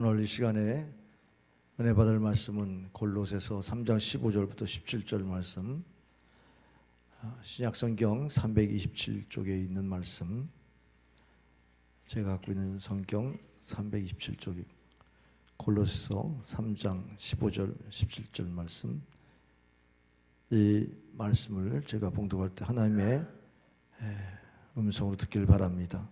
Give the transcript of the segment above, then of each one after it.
오늘 이 시간에 은혜 받을 말씀은 골로새서 3장 15절부터 17절 말씀, 신약성경 327쪽에 있는 말씀, 제가 갖고 있는 성경 327쪽이 골로새서 3장 15절 17절 말씀. 이 말씀을 제가 봉독할 때 하나님의 음성으로 듣길 바랍니다.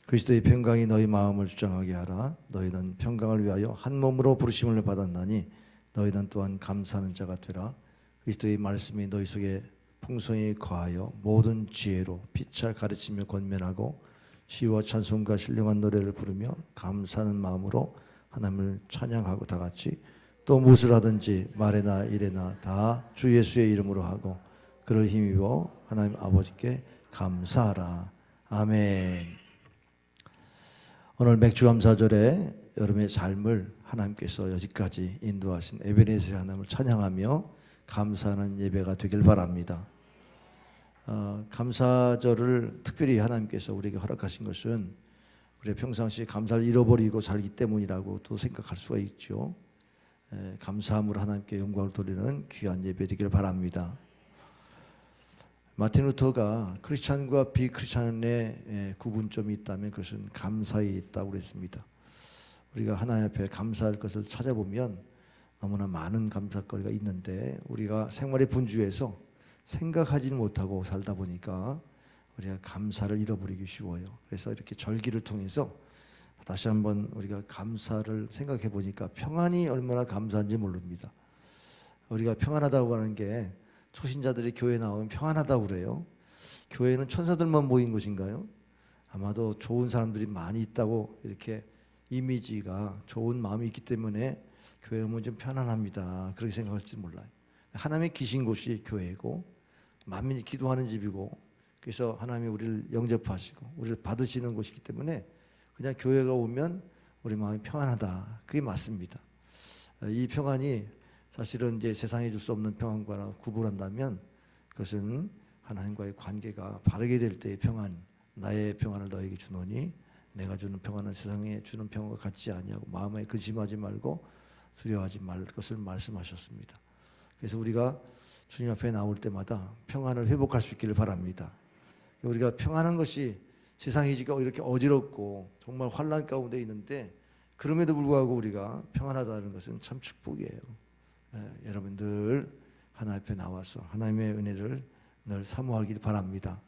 그리스도의 평강이 너희 마음을 주장하게 하라. 너희는 평강을 위하여 한 몸으로 부르심을 받았나니 너희는 또한 감사하는 자가 되라. 그리스도의 말씀이 너희 속에 풍성히 거하여 모든 지혜로 피차 가르치며 권면하고 시와 찬송과 신령한 노래를 부르며 감사하는 마음으로 하나님을 찬양하고 다 같이 또 무엇을 하든지 말에나 일에나 다 주 예수의 이름으로 하고 그를 힘입어 하나님 아버지께 감사하라. 아멘. 오늘 맥주감사절에 여러분의 삶을 하나님께서 여기까지 인도하신 에베네셀 하나님을 찬양하며 감사하는 예배가 되길 바랍니다. 감사절을 특별히 하나님께서 우리에게 허락하신 것은 우리가 평상시에 감사를 잃어버리고 살기 때문이라고 또 생각할 수가 있죠. 감사함으로 하나님께 영광을 돌리는 귀한 예배 되길 바랍니다. 마틴 루터가 크리스찬과 비크리스찬의 구분점이 있다면 그것은 감사에 있다고 그랬습니다. 우리가 하나님 앞에 감사할 것을 찾아보면 너무나 많은 감사거리가 있는데 우리가 생활의 분주에서 생각하지는 못하고 살다 보니까 우리가 감사를 잃어버리기 쉬워요. 그래서 이렇게 절기를 통해서 다시 한번 우리가 감사를 생각해 보니까 평안이 얼마나 감사한지 모릅니다. 우리가 평안하다고 하는 게 초신자들이 교회 나오면 평안하다고 그래요. 교회는 천사들만 모인 곳인가요? 아마도 좋은 사람들이 많이 있다고 이렇게 이미지가 좋은 마음이 있기 때문에 교회 오면 좀 편안합니다. 그렇게 생각할지 몰라요. 하나님의 계신 곳이 교회고 만민이 기도하는 집이고 그래서 하나님이 우리를 영접하시고 우리를 받으시는 곳이기 때문에 그냥 교회가 오면 우리 마음이 평안하다. 그게 맞습니다. 이 평안이 사실은 이제 세상에 줄 수 없는 평안과 구분한다면 그것은 하나님과의 관계가 바르게 될 때의 평안, 나의 평안을 너에게 주노니 내가 주는 평안은 세상에 주는 평안과 같지 아니하고 마음에 근심하지 말고 두려워하지 말 것을 말씀하셨습니다. 그래서 우리가 주님 앞에 나올 때마다 평안을 회복할 수 있기를 바랍니다. 우리가 평안한 것이 세상이 지금 이렇게 어지럽고 정말 환난 가운데 있는데 그럼에도 불구하고 우리가 평안하다는 것은 참 축복이에요. 여러분 늘 하나님 앞에 나와서 하나님의 은혜를 늘 사모하길 바랍니다.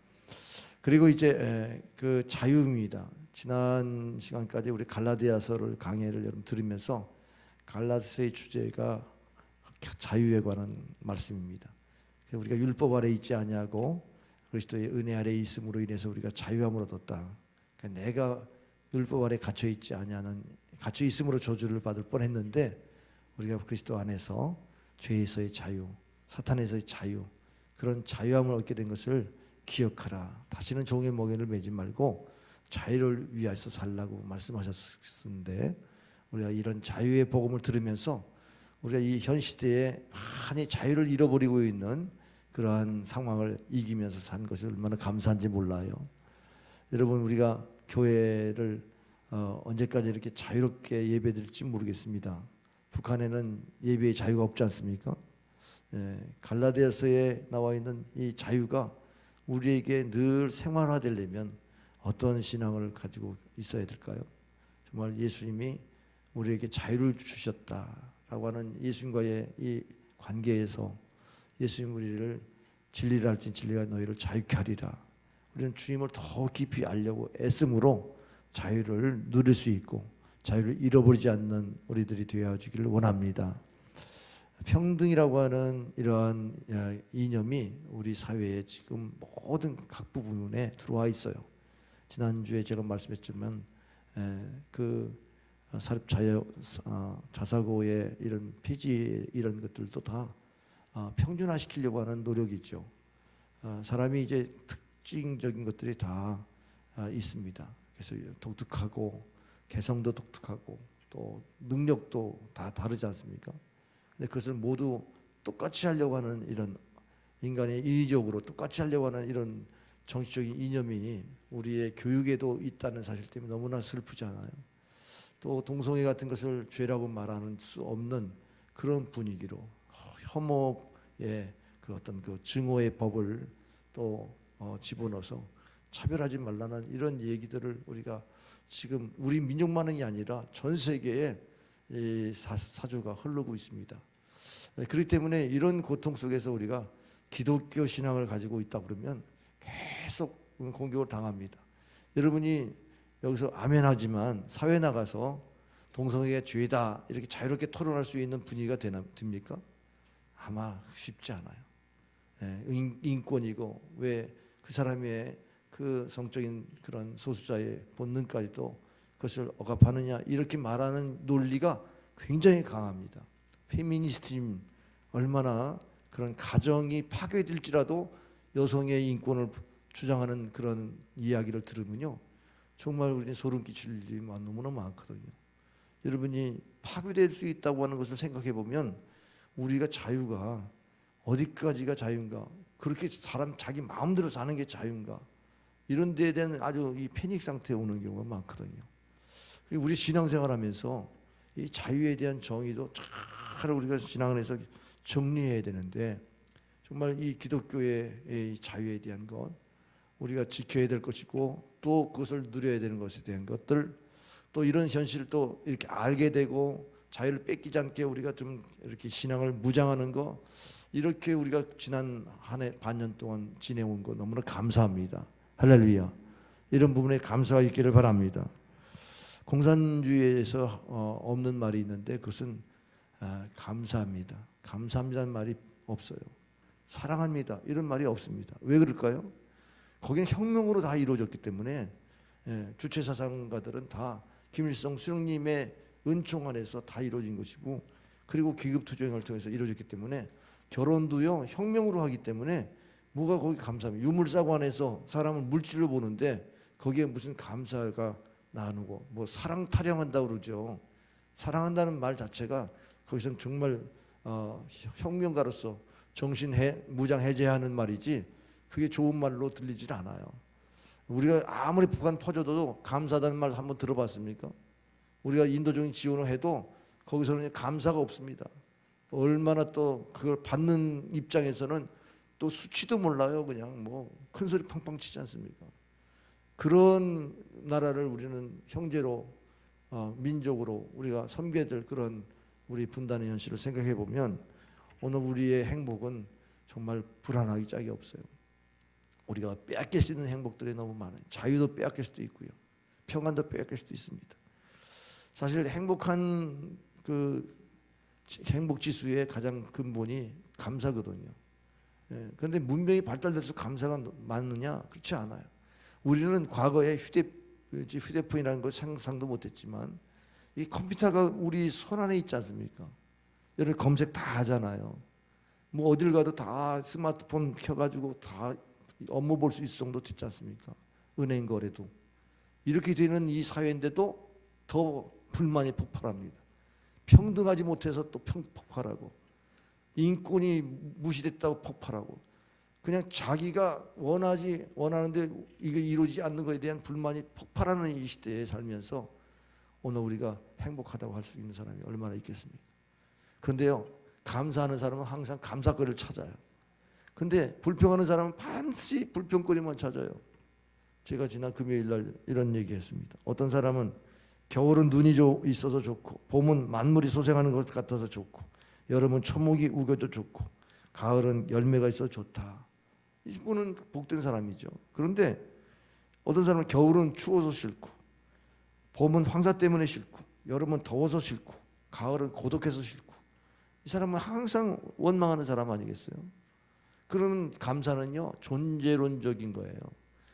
그리고 이제 그 자유입니다. 지난 시간까지 우리 갈라디아서를 강해를 여러분 들으면서 갈라디아서의 주제가 자유에 관한 말씀입니다. 우리가 율법 아래 있지 아니하고 그리스도의 은혜 아래 있음으로 인해서 우리가 자유함을 얻었다. 그러니까 내가 율법 아래 갇혀 있지 아니하는 갇혀 있음으로 저주를 받을 뻔했는데 우리가 그리스도 안에서 죄에서의 자유, 사탄에서의 자유, 그런 자유함을 얻게 된 것을 기억하라. 다시는 종의 멍에를 매지 말고 자유를 위하여서 살라고 말씀하셨는데 우리가 이런 자유의 복음을 들으면서 우리가 이 현 시대에 많이 자유를 잃어버리고 있는 그러한 상황을 이기면서 산 것이 얼마나 감사한지 몰라요. 여러분 우리가 교회를 언제까지 이렇게 자유롭게 예배드릴지 모르겠습니다. 북한에는 예배의 자유가 없지 않습니까? 갈라디아서에 나와 있는 이 자유가 우리에게 늘 생활화되려면 어떤 신앙을 가지고 있어야 될까요? 정말 예수님이 우리에게 자유를 주셨다라고 하는 예수님과의 이 관계에서 예수님 우리를 진리를 알진 진리가 너희를 자유케 하리라. 우리는 주님을 더 깊이 알려고 애씀으로 자유를 누릴 수 있고 자유를 잃어버리지 않는 우리들이 되어주기를 원합니다. 평등이라고 하는 이러한 이념이 우리 사회에 지금 모든 각 부분에 들어와 있어요. 지난주에 제가 말씀했지만 그 사립 자사고의 이런 폐지 이런 것들도 다 평준화시키려고 하는 노력이죠. 사람이 이제 특징적인 것들이 다 있습니다. 그래서 독특하고 개성도 독특하고 또 능력도 다 다르지 않습니까? 근데 그것을 모두 똑같이 하려고 하는 이런 인간의 인위적으로 똑같이 하려고 하는 이런 정치적인 이념이 우리의 교육에도 있다는 사실 때문에 너무나 슬프잖아요. 또 동성애 같은 것을 죄라고 말하는 수 없는 그런 분위기로 혐오의 그 어떤 그 증오의 법을 또 집어넣어서 차별하지 말라는 이런 얘기들을 우리가 지금 우리 민족만이 아니라 전 세계에 이 사조가 흐르고 있습니다. 그렇기 때문에 이런 고통 속에서 우리가 기독교 신앙을 가지고 있다 그러면 계속 공격을 당합니다. 여러분이 여기서 아멘하지만 사회 나가서 동성애가 죄다 이렇게 자유롭게 토론할 수 있는 분위기가 됩니까? 아마 쉽지 않아요. 인권이고 왜 그 사람의 그 성적인 그런 소수자의 본능까지도 그것을 억압하느냐 이렇게 말하는 논리가 굉장히 강합니다. 페미니스트님 얼마나 그런 가정이 파괴될지라도 여성의 인권을 주장하는 그런 이야기를 들으면요 정말 우리는 소름 끼칠 일이 너무나 많거든요. 여러분이 파괴될 수 있다고 하는 것을 생각해 보면 우리가 자유가 어디까지가 자유인가, 그렇게 사람 자기 마음대로 사는 게 자유인가, 이런 데에 대한 아주 이 패닉 상태에 오는 경우가 많거든요. 그리고 우리 신앙생활하면서 이 자유에 대한 정의도 잘 우리가 신앙을 해서 정리해야 되는데 정말 이 기독교의 이 자유에 대한 것 우리가 지켜야 될 것이고 또 그것을 누려야 되는 것에 대한 것들 또 이런 현실을 또 이렇게 알게 되고 자유를 뺏기지 않게 우리가 좀 이렇게 신앙을 무장하는 거 이렇게 우리가 지난 한 해 반년 동안 지내온 거 너무나 감사합니다. 할렐루야. 이런 부분에 감사가 있기를 바랍니다. 공산주의에서 없는 말이 있는데 그것은 감사합니다. 감사합니다는 말이 없어요. 사랑합니다 이런 말이 없습니다. 왜 그럴까요? 거기는 혁명으로 다 이루어졌기 때문에 주체 사상가들은 다 김일성 수령님의 은총 안에서 다 이루어진 것이고 그리고 기급투쟁을 통해서 이루어졌기 때문에 결혼도요 혁명으로 하기 때문에 뭐가 거기 감사합니다. 유물사고 안에서 사람을 물질로 보는데 거기에 무슨 감사가 나누고 뭐 사랑 타령한다고 그러죠. 사랑한다는 말 자체가 거기서는 정말 혁명가로서 정신 무장 해제하는 말이지 그게 좋은 말로 들리질 않아요. 우리가 아무리 북한 퍼져도 감사하다는 말 한번 들어봤습니까? 우리가 인도적인 지원을 해도 거기서는 감사가 없습니다. 얼마나 또 그걸 받는 입장에서는 또 수치도 몰라요. 그냥 뭐 큰 소리 팡팡 치지 않습니까? 그런 나라를 우리는 형제로 민족으로 우리가 섬겨야 될 그런 우리 분단의 현실을 생각해 보면 오늘 우리의 행복은 정말 불안하기 짝이 없어요. 우리가 빼앗길 수 있는 행복들이 너무 많아요. 자유도 빼앗길 수도 있고요. 평안도 빼앗길 수도 있습니다. 사실 행복한 그 행복 지수의 가장 근본이 감사거든요. 그런데 문명이 발달돼서 감사가 많느냐? 그렇지 않아요. 우리는 과거에 휴대폰이라는 걸 상상도 못했지만 이 컴퓨터가 우리 손 안에 있지 않습니까? 여러분 검색 다 하잖아요. 뭐 어딜 가도 다 스마트폰 켜가지고 다 업무 볼 수 있을 정도 됐지 않습니까? 은행 거래도 이렇게 되는 이 사회인데도 더 불만이 폭발합니다. 평등하지 못해서 또 폭발하고 인권이 무시됐다고 폭발하고 그냥 자기가 원하는데 이게 이루어지지 않는 것에 대한 불만이 폭발하는 이 시대에 살면서 오늘 우리가 행복하다고 할 수 있는 사람이 얼마나 있겠습니까? 그런데요 감사하는 사람은 항상 감사거리를 찾아요. 근데 불평하는 사람은 반드시 불평거리만 찾아요. 제가 지난 금요일 날 이런 얘기했습니다. 어떤 사람은 겨울은 눈이 있어서 좋고 봄은 만물이 소생하는 것 같아서 좋고 여름은 초목이 우겨도 좋고 가을은 열매가 있어서 좋다. 이분은 복된 사람이죠. 그런데 어떤 사람은 겨울은 추워서 싫고 봄은 황사 때문에 싫고 여름은 더워서 싫고 가을은 고독해서 싫고 이 사람은 항상 원망하는 사람 아니겠어요? 그러면 감사는요 존재론적인 거예요.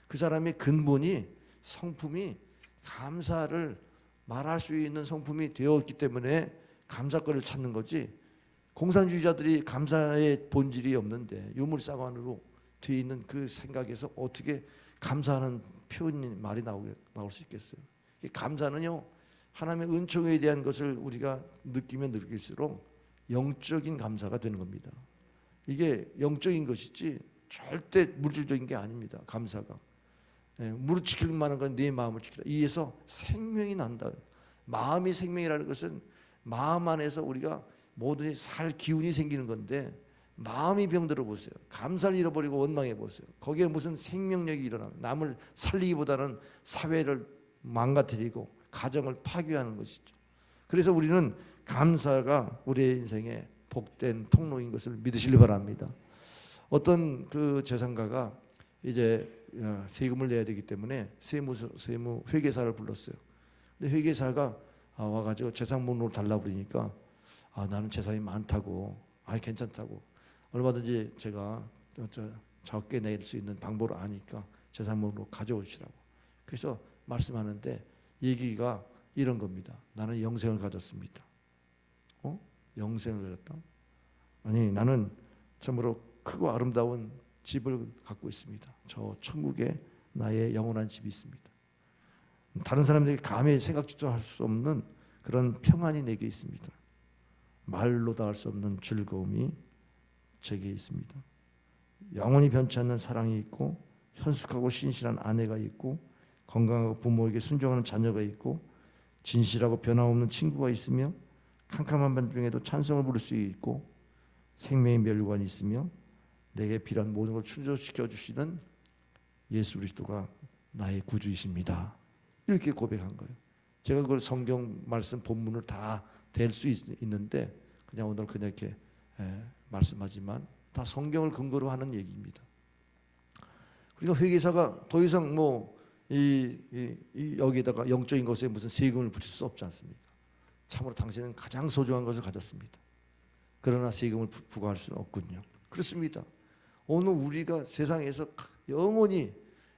그 사람의 근본이 성품이 감사를 말할 수 있는 성품이 되었기 때문에 감사거리를 찾는 거지. 공산주의자들이 감사의 본질이 없는데 유물사관으로 되어 있는 그 생각에서 어떻게 감사하는 표현이 말이 나올 수 있겠어요? 감사는요 하나님의 은총에 대한 것을 우리가 느끼면 느낄수록 영적인 감사가 되는 겁니다. 이게 영적인 것이지 절대 물질적인 게 아닙니다. 감사가 무릇 지킬 만한 건 네 마음을 지키라. 이에서 생명이 난다. 마음이 생명이라는 것은 마음 안에서 우리가 모든 살 기운이 생기는 건데, 마음이 병들어 보세요. 감사를 잃어버리고 원망해 보세요. 거기에 무슨 생명력이 일어나면 남을 살리기보다는 사회를 망가뜨리고 가정을 파괴하는 것이죠. 그래서 우리는 감사가 우리의 인생의 복된 통로인 것을 믿으시기 바랍니다. 어떤 그 재산가가 이제 세금을 내야 되기 때문에 세무 회계사를 불렀어요. 근데 회계사가 와가지고 재산 목록을 달라고 그러니까 나는 재산이 많다고, 괜찮다고, 얼마든지 제가 적게 낼 수 있는 방법을 아니까 재산 목록 가져오시라고. 그래서 말씀하는데 얘기가 이런 겁니다. 나는 영생을 가졌습니다. 영생을 가졌다? 아니, 나는 참으로 크고 아름다운 집을 갖고 있습니다. 저 천국에 나의 영원한 집이 있습니다. 다른 사람들에게 감히 생각지도 할 수 없는 그런 평안이 내게 있습니다. 말로 다 할 수 없는 즐거움이 제게 있습니다. 영원히 변치 않는 사랑이 있고, 현숙하고 신실한 아내가 있고, 건강하고 부모에게 순종하는 자녀가 있고, 진실하고 변함없는 친구가 있으며, 캄캄한 밤 중에도 찬송을 부를 수 있고, 생명의 멸관이 있으며, 내게 필요한 모든 걸 충족시켜 주시는 예수 그리스도가 나의 구주이십니다. 이렇게 고백한 거예요. 제가 그걸 성경 말씀 본문을 다 댈 수 있는데 그냥 오늘 그냥 이렇게 말씀하지만 다 성경을 근거로 하는 얘기입니다. 그러니까 회계사가 더 이상 여기에다가 영적인 것에 무슨 세금을 붙일 수 없지 않습니까? 참으로 당신은 가장 소중한 것을 가졌습니다. 그러나 세금을 부과할 수는 없군요. 그렇습니다. 오늘 우리가 세상에서 영원히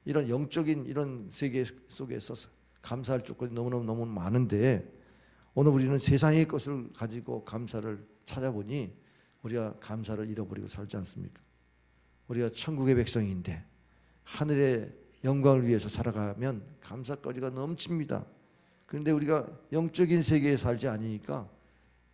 이런 영적인 이런 세계 속에서 감사할 조건이 너무 많은데, 오늘 우리는 세상의 것을 가지고 감사를 찾아보니 우리가 감사를 잃어버리고 살지 않습니까? 우리가 천국의 백성인데 하늘의 영광을 위해서 살아가면 감사거리가 넘칩니다. 그런데 우리가 영적인 세계에 살지 않으니까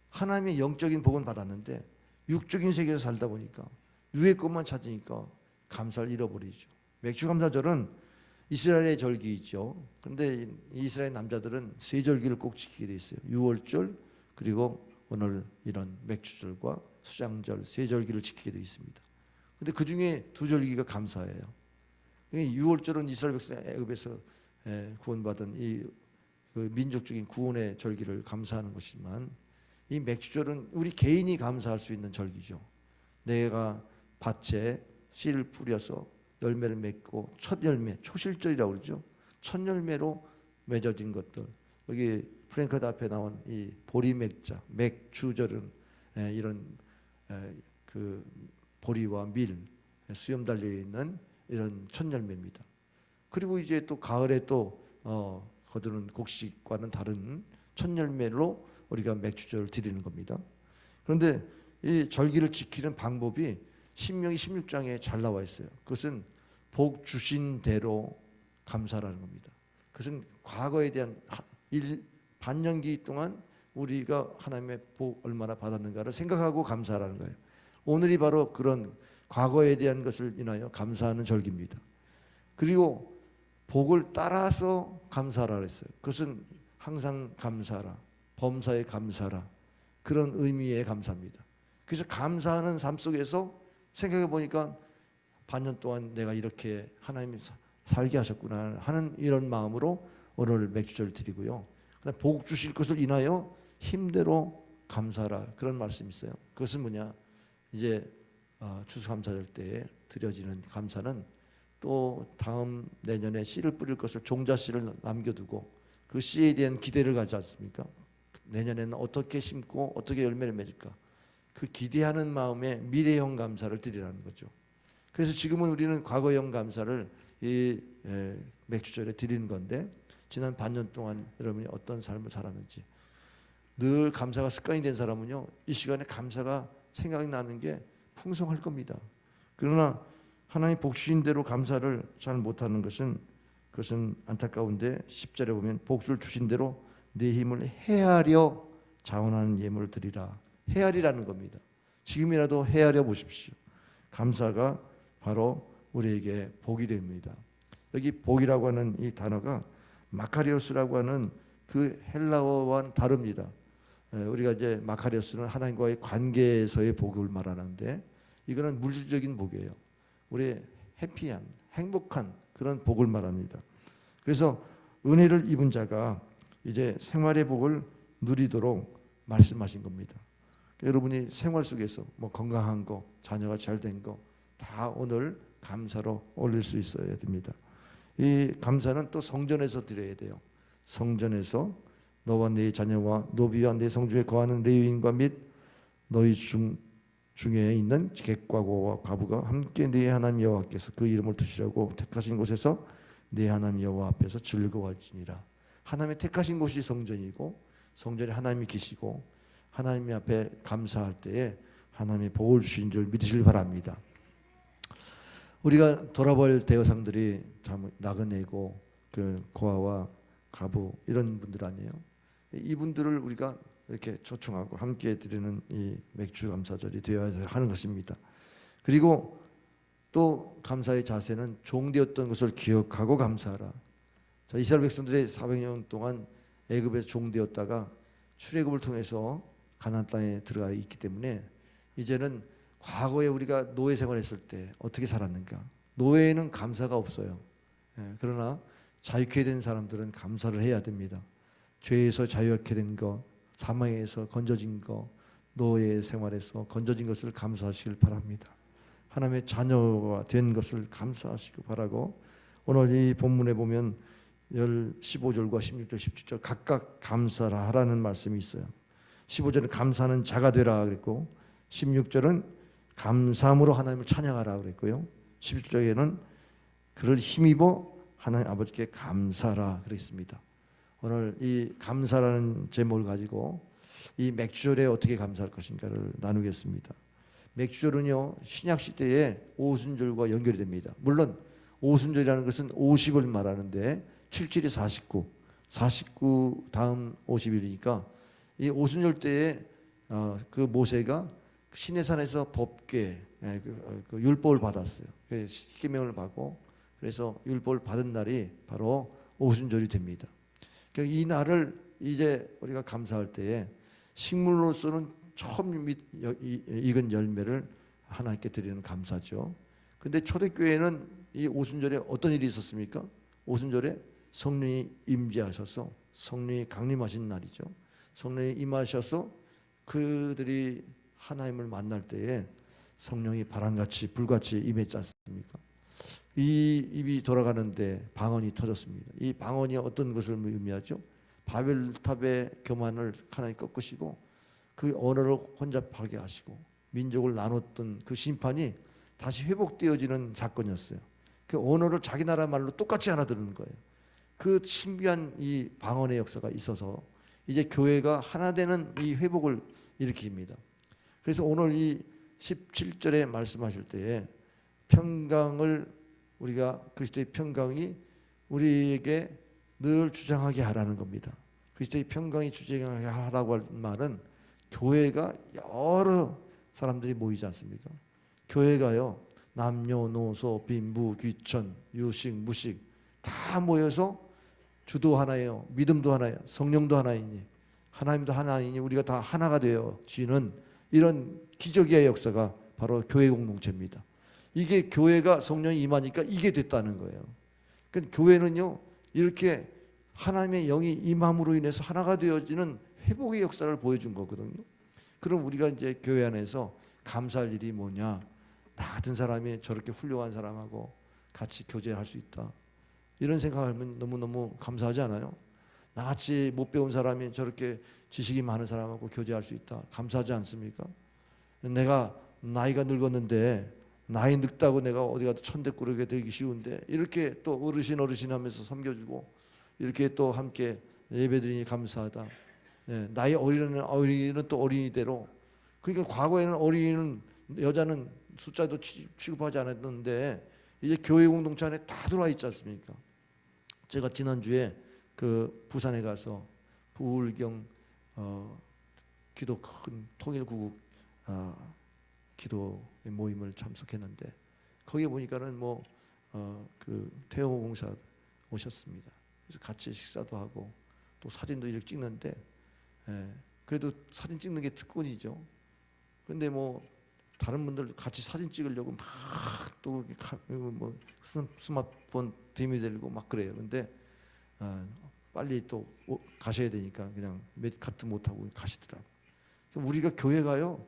하나님의 영적인 복은 받았는데 육적인 세계에서 살다 보니까 위의 것만 찾으니까 감사를 잃어버리죠. 맥주감사절은 이스라엘의 절기이죠. 그런데 이스라엘 남자들은 세 절기를 꼭 지키게 돼 있어요. 유월절, 그리고 오늘 이런 맥주절과 수장절 세 절기를 지키게 돼 있습니다. 그런데 그 중에 두 절기가 감사예요. 유월절은 이스라엘 백성 애굽에서 구원받은 이 민족적인 구원의 절기를 감사하는 것이지만, 이 맥주절은 우리 개인이 감사할 수 있는 절기죠. 내가 밭에 씨를 뿌려서 열매를 맺고 첫 열매, 초실절이라고 그러죠. 첫 열매로 맺어진 것들. 여기 프랭크드 앞에 나온 이 보리맥자, 맥주절은 이런 그 보리와 밀, 수염 달려 있는 이런 첫 열매입니다. 그리고 이제 또 가을에 또 거두는 곡식과는 다른 첫 열매로 우리가 맥주절을 드리는 겁니다. 그런데 이 절기를 지키는 방법이 신명기 16장에 잘 나와 있어요. 그것은 복 주신 대로 감사라는 겁니다. 그것은 과거에 대한 반년기 동안 우리가 하나님의 복 얼마나 받았는가를 생각하고 감사하라는 거예요. 오늘이 바로 그런 과거에 대한 것을 인하여 감사하는 절기입니다. 그리고 복을 따라서 감사하라 그랬어요. 그것은 항상 감사하라, 범사에 감사하라, 그런 의미의 감사입니다. 그래서 감사하는 삶 속에서 생각해 보니까 반년 동안 내가 이렇게 하나님이 살게 하셨구나 하는 이런 마음으로 오늘 맥주절을 드리고요. 그다음 복 주실 것을 인하여 힘대로 감사하라, 그런 말씀이 있어요. 그것은 뭐냐? 이제 추수감사절 때에 드려지는 감사는 또 다음 내년에 씨를 뿌릴 것을 종자 씨를 남겨두고 그 씨에 대한 기대를 가지 않습니까? 내년에는 어떻게 심고 어떻게 열매를 맺을까? 그 기대하는 마음에 미래형 감사를 드리라는 거죠. 그래서 지금은 우리는 과거형 감사를 이 맥주절에 드리는 건데, 지난 반년 동안 여러분이 어떤 삶을 살았는지, 늘 감사가 습관이 된 사람은요, 이 시간에 감사가 생각이 나는 게 풍성할 겁니다. 그러나 하나님 복 주신 대로 감사를 잘 못하는 것은, 그것은 안타까운데 10절에 보면 복을 주신 대로 내 힘을 헤아려 자원하는 예물을 드리라. 헤아리라는 겁니다. 지금이라도 헤아려 보십시오. 감사가 바로 우리에게 복이 됩니다. 여기 복이라고 하는 이 단어가 마카리오스라고 하는 그 헬라어와는 다릅니다. 우리가 이제 마카리오스는 하나님과의 관계에서의 복을 말하는데 이거는 물질적인 복이에요. 우리 해피한, 행복한 그런 복을 말합니다. 그래서 은혜를 입은 자가 이제 생활의 복을 누리도록 말씀하신 겁니다. 여러분이 생활 속에서 뭐 건강한 거, 자녀가 잘 된 거 다 오늘 감사로 올릴 수 있어야 됩니다. 이 감사는 또 성전에서 드려야 돼요. 성전에서 너와 네 자녀와 노비와 네 성중에 거하는 레위인과 및 너희 중에 있는 객과고와 과부가 함께 네 하나님 여호와께서 그 이름을 두시라고 택하신 곳에서 네 하나님 여호와 앞에서 즐거워할지니라. 하나님의 택하신 곳이 성전이고 성전에 하나님이 계시고 하나님 앞에 감사할 때에 하나님의 복을 주신 줄 믿으시길 바랍니다. 우리가 돌아볼 대여상들이 참 나그네고 그 고아와 가부 이런 분들 아니에요. 이분들을 우리가 이렇게 초청하고 함께 드리는 이 맥주 감사절이 되어야 하는 것입니다. 그리고 또 감사의 자세는 종되었던 것을 기억하고 감사하라. 자, 이스라엘 백성들이 400년 동안 애굽에서 종되었다가 출애굽을 통해서 가나안 땅에 들어가 있기 때문에 이제는 과거에 우리가 노예 생활했을 때 어떻게 살았는가? 노예에는 감사가 없어요. 그러나 자유케 된 사람들은 감사를 해야 됩니다. 죄에서 자유케 된 것, 사망에서 건져진 것, 노예 생활에서 건져진 것을 감사하시길 바랍니다. 하나님의 자녀가 된 것을 감사하시고 바라고 오늘 이 본문에 보면 15절과 16절, 17절 각각 감사라 하라는 말씀이 있어요. 15절은 감사하는 자가 되라 그랬고 16절은 감사함으로 하나님을 찬양하라 그랬고요. 17절에는 그를 힘입어 하나님 아버지께 감사라 그랬습니다. 오늘 이 감사라는 제목을 가지고 이 맥주절에 어떻게 감사할 것인가를 나누겠습니다. 맥주절은요 신약 시대의 오순절과 연결이 됩니다. 물론 오순절이라는 것은 50을 말하는데 7, 7이 49, 49 다음 50일이니까 이 오순절 때에 그 모세가 시내산에서 법궤 그 율법을 받았어요. 십계명을 받고 그래서 율법을 받은 날이 바로 오순절이 됩니다. 그러니까 이 날을 이제 우리가 감사할 때에 식물로서는 처음 익은 열매를 하나님께 드리는 감사죠. 근데 초대교회는 이 오순절에 어떤 일이 있었습니까? 오순절에 성령이 임재하셔서 성령이 강림하신 날이죠. 성령이 임하셔서 그들이 하나님을 만날 때에 성령이 바람같이 불같이 임했지 않습니까? 이 입이 돌아가는데 방언이 터졌습니다. 이 방언이 어떤 것을 의미하죠? 바벨탑의 교만을 하나님 꺾으시고 그 언어를 혼잡하게 하시고 민족을 나눴던 그 심판이 다시 회복되어지는 사건이었어요. 그 언어를 자기 나라 말로 똑같이 알아듣는 거예요. 그 신비한 이 방언의 역사가 있어서 이제 교회가 하나 되는 이 회복을 일으킵니다. 그래서 오늘 이 17절에 말씀하실 때에 평강을 우리가 그리스도의 평강이 우리에게 늘 주장하게 하라는 겁니다. 그리스도의 평강이 주장하게 하라고 할 말은 교회가 여러 사람들이 모이지 않습니까? 교회가요 남녀노소 빈부 귀천 유식 무식 다 모여서 주도 하나예요. 믿음도 하나예요. 성령도 하나이니 하나님도 하나이니 우리가 다 하나가 되어지는 이런 기적의 역사가 바로 교회 공동체입니다. 이게 교회가 성령이 임하니까 이게 됐다는 거예요. 그러니까 교회는요 이렇게 하나님의 영이 임함으로 인해서 하나가 되어지는 회복의 역사를 보여준 거거든요. 그럼 우리가 이제 교회 안에서 감사할 일이 뭐냐? 나 같은 사람이 저렇게 훌륭한 사람하고 같이 교제할 수 있다. 이런 생각하면 너무너무 감사하지 않아요? 나같이 못 배운 사람이 저렇게 지식이 많은 사람하고 교제할 수 있다. 감사하지 않습니까? 내가 나이가 늙었는데 나이 늙다고 내가 어디 가도 천대꾸르게 되기 쉬운데 이렇게 또 어르신 하면서 섬겨주고 이렇게 또 함께 예배드리니 감사하다. 나이 어린이는 또 어린이대로 그러니까 과거에는 어린이는 여자는 숫자도 취급하지 않았는데 이제 교회 공동체 안에 다 들어와 있지 않습니까? 제가 지난주에 그 부산에 가서 부울경 기도 큰 통일구국 기도 모임을 참석했는데 거기에 보니까는 그 태영호 공사 오셨습니다. 그래서 같이 식사도 하고 또 사진도 이렇게 찍는데, 그래도 사진 찍는 게 특권이죠. 근데 뭐 다른 분들 같이 사진 찍으려고 막 또 뭐 스마트폰 들이대고 막 그래요. 근데 빨리 또 가셔야 되니까 그냥 몇 카트 못 하고 가시더라고. 우리가 교회가요,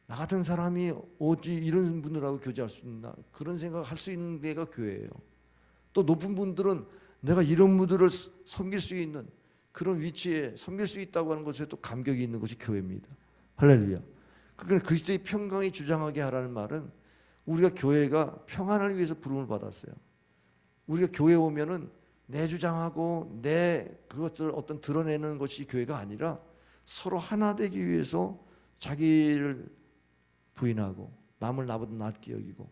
나 같은 사람이 어찌 이런 분들하고 교제할 수 있나, 그런 생각할 수 있는 데가 교회예요. 또 높은 분들은 내가 이런 분들을 섬길 수 있는 그런 위치에 섬길 수 있다고 하는 것에 또 감격이 있는 것이 교회입니다. 할렐루야. 그러니까 그리스도의 평강이 주장하게 하라는 말은 우리가 교회가 평안을 위해서 부름을 받았어요. 우리가 교회 오면은 내 주장하고 내 그것을 어떤 드러내는 것이 교회가 아니라 서로 하나 되기 위해서 자기를 부인하고 남을 나보다 낫게 여기고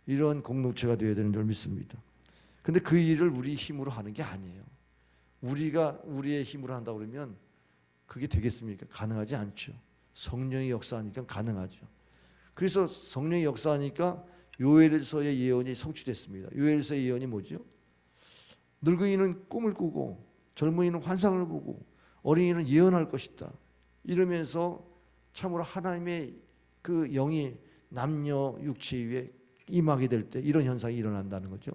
이런 공동체가 되어야 되는 줄 믿습니다. 근데 그 일을 우리 힘으로 하는 게 아니에요. 우리가 우리의 힘으로 한다 그러면 그게 되겠습니까? 가능하지 않죠. 성령이 역사하니까 가능하죠. 그래서 성령이 역사하니까 요엘서의 예언이 성취됐습니다. 요엘서의 예언이 뭐죠? 늙은이는 꿈을 꾸고 젊은이는 환상을 보고 어린이는 예언할 것이다. 이러면서 참으로 하나님의 그 영이 남녀 육체 위에 임하게 될 때 이런 현상이 일어난다는 거죠.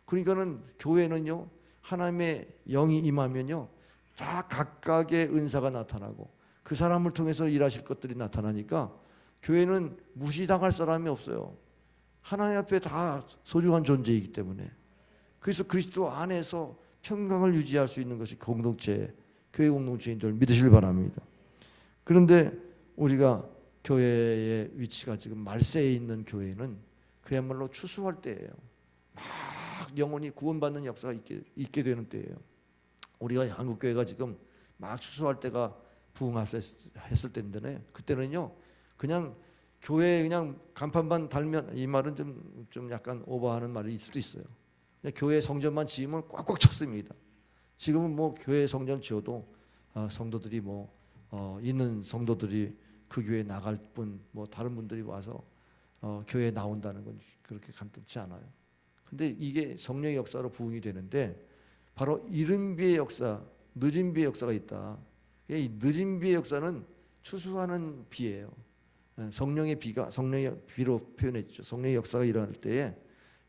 그러니까는 교회는요, 하나님의 영이 임하면요 다 각각의 은사가 나타나고 그 사람을 통해서 일하실 것들이 나타나니까 교회는 무시당할 사람이 없어요. 하나님 앞에 다 소중한 존재이기 때문에. 그래서 그리스도 안에서 평강을 유지할 수 있는 것이 공동체, 교회 공동체인 줄 믿으시길 바랍니다. 그런데 우리가 교회의 위치가 지금 말세에 있는 교회는 그야말로 추수할 때예요. 막 영혼이 구원받는 역사가 있게 되는 때예요. 우리가 한국교회가 지금 막 추수할 때가 부흥했을 때인데, 그때는요 그냥 교회에 그냥 간판만 달면, 이 말은 좀 약간 오버하는 말일 수도 있어요. 그냥 교회 성전만 지으면 꽉꽉 찼습니다. 지금은 뭐 교회 성전 지어도 성도들이 있는 성도들이 그 교회에 나갈 뿐 뭐 다른 분들이 와서 교회에 나온다는 건 그렇게 간단치 않아요. 근데 이게 성령의 역사로 부흥이 되는데, 바로 이른 비의 역사, 늦은 비의 역사가 있다. 이 늦은 비의 역사는 추수하는 비예요. 성령의 비가 성령의 비로 표현했죠. 성령의 역사가 일어날 때에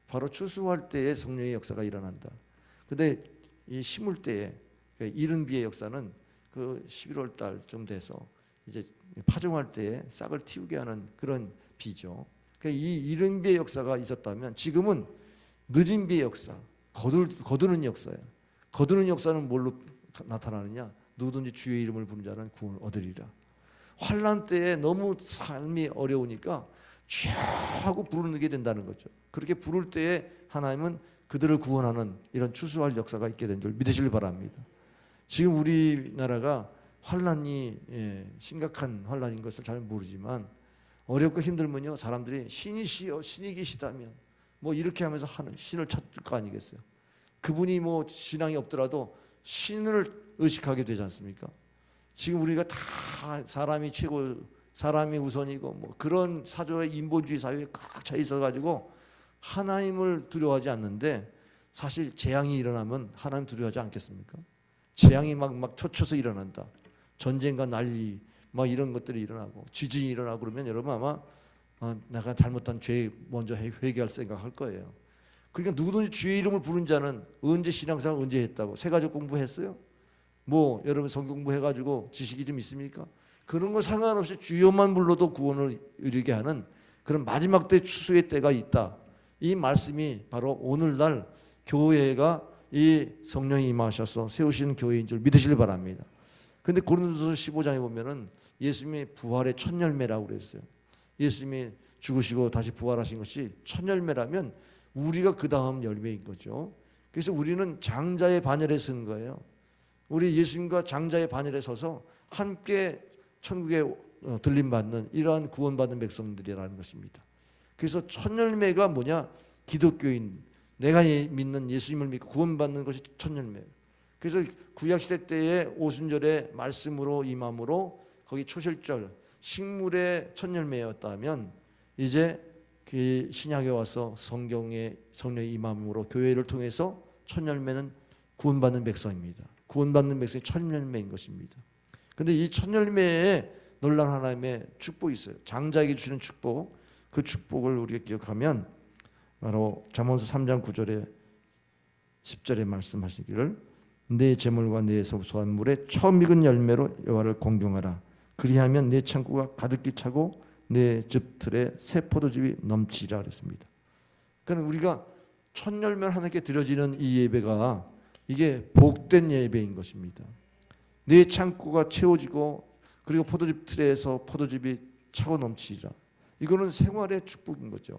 바로 추수할 때에 성령의 역사가 일어난다. 근데 이 심을 때에 이른 비의 역사는 그 11월 달쯤 돼서 이제 파종할 때에 싹을 틔우게 하는 그런 비죠. 그러니까 이 이른 비의 역사가 있었다면 지금은 늦은 비의 역사, 거두는 역사예요. 거두는 역사는 뭘로 나타나느냐? 누구든지 주의 이름을 부르는 자는 구원을 얻으리라. 환난 때에 너무 삶이 어려우니까 주여 하고 부르게 된다는 거죠. 그렇게 부를 때에 하나님은 그들을 구원하는 이런 추수할 역사가 있게 된 줄 믿으시길 바랍니다. 지금 우리나라가 환난이 심각한 환난인 것을 잘 모르지만, 어렵고 힘들면요 사람들이 신이시여 신이 계시다면 뭐 이렇게 하면서 하는 신을 찾을 거 아니겠어요. 그분이 뭐 신앙이 없더라도 신을 의식하게 되지 않습니까? 지금 우리가 다 사람이 최고, 사람이 우선이고 뭐 그런 사조의 인본주의 사회에 꽉 차 있어가지고 하나님을 두려워하지 않는데, 사실 재앙이 일어나면 하나님 두려워하지 않겠습니까? 재앙이 막 초쳐서 일어난다. 전쟁과 난리 막 이런 것들이 일어나고 지진이 일어나고 그러면 여러분 아마 내가 잘못한 죄 먼저 회개할 생각할 거예요. 그러니까 누구든지 주의 이름을 부른 자는, 언제 신앙생활 언제 했다고? 새가족 공부했어요? 뭐 여러분 성경 공부해가지고 지식이 좀 있습니까? 그런 거 상관없이 주여만 불러도 구원을 이루게 하는 그런 마지막 때 추수의 때가 있다. 이 말씀이 바로 오늘날 교회가 이 성령이 임하셔서 세우시는 교회인 줄 믿으시길 바랍니다. 그런데 고린도서 15장에 보면은 예수님이 부활의 첫 열매라고 그랬어요. 예수님이 죽으시고 다시 부활하신 것이 첫 열매라면 우리가 그 다음 열매인 거죠. 그래서 우리는 장자의 반열에 선 거예요. 우리 예수님과 장자의 반열에 서서 함께 천국에 들림받는 이러한 구원받는 백성들이라는 것입니다. 그래서 첫 열매가 뭐냐? 기독교인, 내가 믿는 예수님을 믿고 구원받는 것이 첫 열매예요. 그래서 구약시대 때의 오순절의 말씀으로 임함으로 거기 초실절 식물의 첫 열매였다면, 이제 그 신약에 와서 성령의 임함으로 교회를 통해서 첫 열매는 구원받는 백성입니다. 구원받는 백성이 첫 열매인 것입니다. 그런데 이 첫 열매에 놀라운 하나님의 축복이 있어요. 장자에게 주시는 축복, 그 축복을 우리가 기억하면 바로 잠언서 3장 9절에 10절에 말씀하시기를 내 재물과 내 소산물의 처음 익은 열매로 여호와를 공경하라. 그리하면 내 창고가 가득히 차고 내 즙틀에 새 포도즙이 넘치리라 그랬습니다. 그러니까 우리가 첫 열매를 하나님께 드려지는 이 예배가 이게 복된 예배인 것입니다. 내 창고가 채워지고 그리고 포도즙 틀에서 포도즙이 차고 넘치리라. 이거는 생활의 축복인 거죠.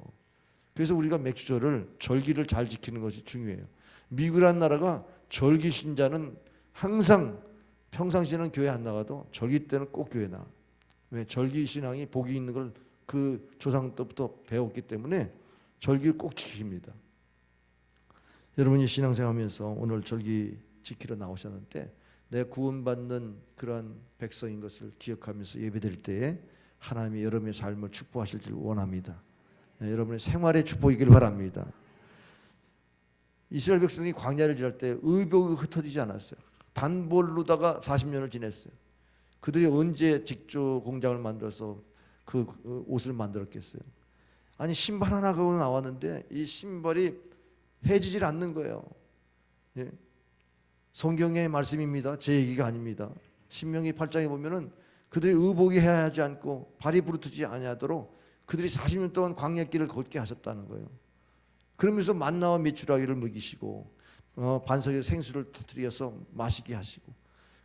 그래서 우리가 맥주절을 절기를 잘 지키는 것이 중요해요. 미국이라는 나라가 절기 신자는 항상 평상시에는 교회 안 나가도 절기 때는 꼭 교회 나. 왜? 절기 신앙이 복이 있는 걸 그 조상 때부터 배웠기 때문에 절기를 꼭 지킵니다. 여러분이 신앙생활하면서 오늘 절기 지키러 나오셨는데 내 구원받는 그러한 백성인 것을 기억하면서 예배드릴 때에 하나님이 여러분의 삶을 축복하실 줄 원합니다. 여러분의 생활의 축복이길 바랍니다. 이스라엘 백성이 광야를 지날 때 의복이 흩어지지 않았어요. 단볼로다가 40년을 지냈어요. 그들이 언제 직조 공장을 만들어서 그 옷을 만들었겠어요. 아니 신발 하나 갖고 나왔는데 이 신발이 해지질 않는 거예요. 예. 성경의 말씀입니다. 제 얘기가 아닙니다. 신명기 8장에 보면은 그들이 의복이 해하지 않고 발이 부르트지 아니하도록 그들이 40년 동안 광야길을 걷게 하셨다는 거예요. 그러면서 만나와 메추라기를 먹이시고 반석에 생수를 터뜨려서 마시게 하시고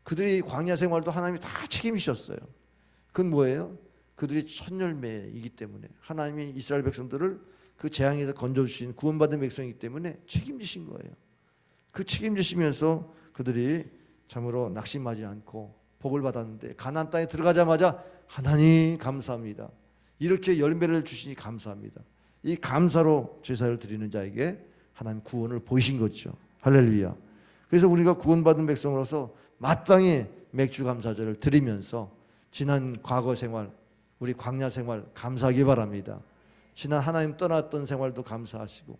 그들이 광야 생활도 하나님이 다 책임지셨어요. 그건 뭐예요? 그들이 첫 열매이기 때문에 하나님이 이스라엘 백성들을 그 재앙에서 건져주신 구원받은 백성이기 때문에 책임지신 거예요. 그 책임지시면서 그들이 참으로 낙심하지 않고 복을 받았는데 가나안 땅에 들어가자마자 하나님 감사합니다. 이렇게 열매를 주시니 감사합니다. 이 감사로 제사를 드리는 자에게 하나님 구원을 보이신 거죠. 할렐루야. 그래서 우리가 구원받은 백성으로서 마땅히 맥주 감사절을 드리면서 지난 과거 생활, 우리 광야 생활 감사하기 바랍니다. 지난 하나님 떠났던 생활도 감사하시고